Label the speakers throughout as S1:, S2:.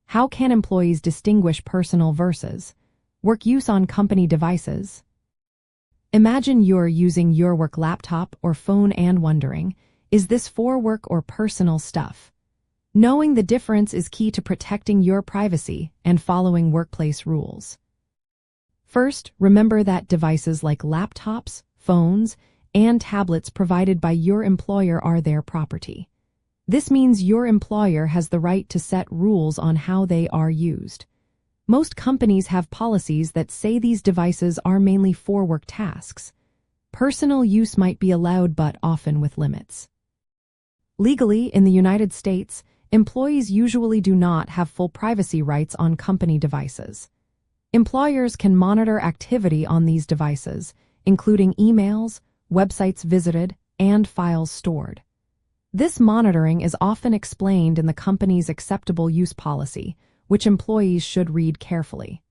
S1: How can employees distinguish personal versus work use on company devices? Imagine you're using your work laptop or phone and wondering, is this for work or personal stuff? Knowing the difference is key to protecting your privacy and following workplace rules. First, remember that devices like laptops, phones, and tablets provided by your employer are their property. This means your employer has the right to set rules on how they are used. Most companies have policies that say these devices are mainly for work tasks. Personal use might be allowed, but often with limits. Legally, in the United States, employees usually do not have full privacy rights on company devices. Employers can monitor activity on these devices, including emails, websites visited, and files stored. This monitoring is often explained in the company's acceptable use policy, which employees should read carefully.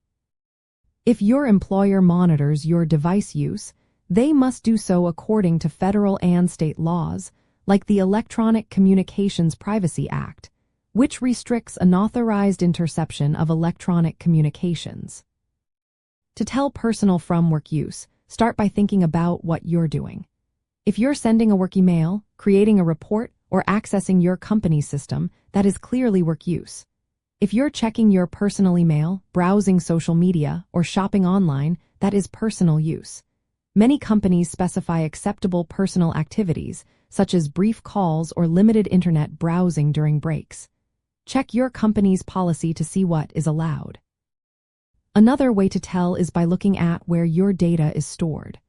S1: If your employer monitors your device use, they must do so according to federal and state laws, like the Electronic Communications Privacy Act, which restricts unauthorized interception of electronic communications. To tell personal from work use, start by thinking about what you're doing. If you're sending a work email, creating a report, or accessing your company's system, that is clearly work use. If you're checking your personal email, browsing social media, or shopping online, that is personal use. Many companies specify acceptable personal activities, such as brief calls or limited internet browsing during breaks. Check your company's policy to see what is allowed. Another way to tell is by looking at where your data is stored.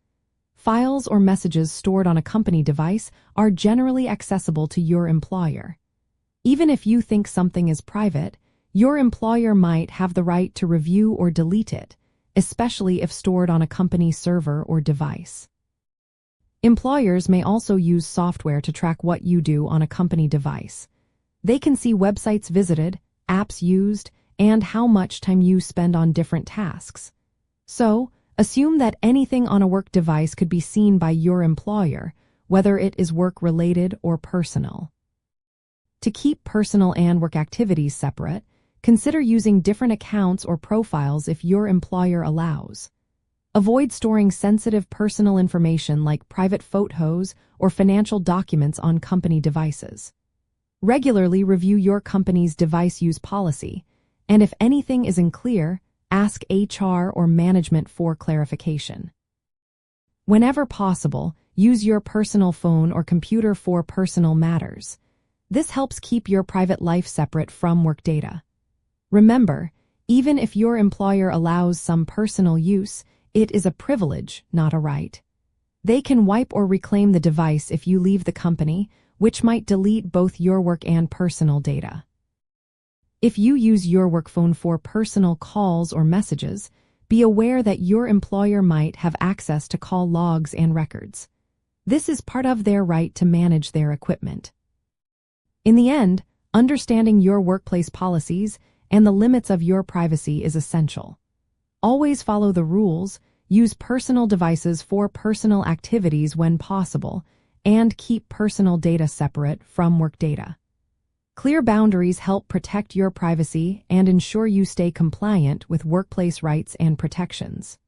S1: Files or messages stored on a company device are generally accessible to your employer. Even if you think something is private, your employer might have the right to review or delete it, especially if stored on a company server or device. Employers may also use software to track what you do on a company device. They can see websites visited, apps used, and how much time you spend on different tasks. So, assume that anything on a work device could be seen by your employer, whether it is work-related or personal. To keep personal and work activities separate, consider using different accounts or profiles if your employer allows. Avoid storing sensitive personal information like private photos or financial documents on company devices. Regularly review your company's device use policy, and if anything is unclear, ask HR or management for clarification. Whenever possible, use your personal phone or computer for personal matters. This helps keep your private life separate from work data. Remember, even if your employer allows some personal use, it is a privilege, not a right. They can wipe or reclaim the device if you leave the company, which might delete both your work and personal data. If you use your work phone for personal calls or messages, be aware that your employer might have access to call logs and records. This is part of their right to manage their equipment. In the end, understanding your workplace policies and the limits of your privacy is essential. Always follow the rules, use personal devices for personal activities when possible, and keep personal data separate from work data. Clear boundaries help protect your privacy and ensure you stay compliant with workplace rights and protections.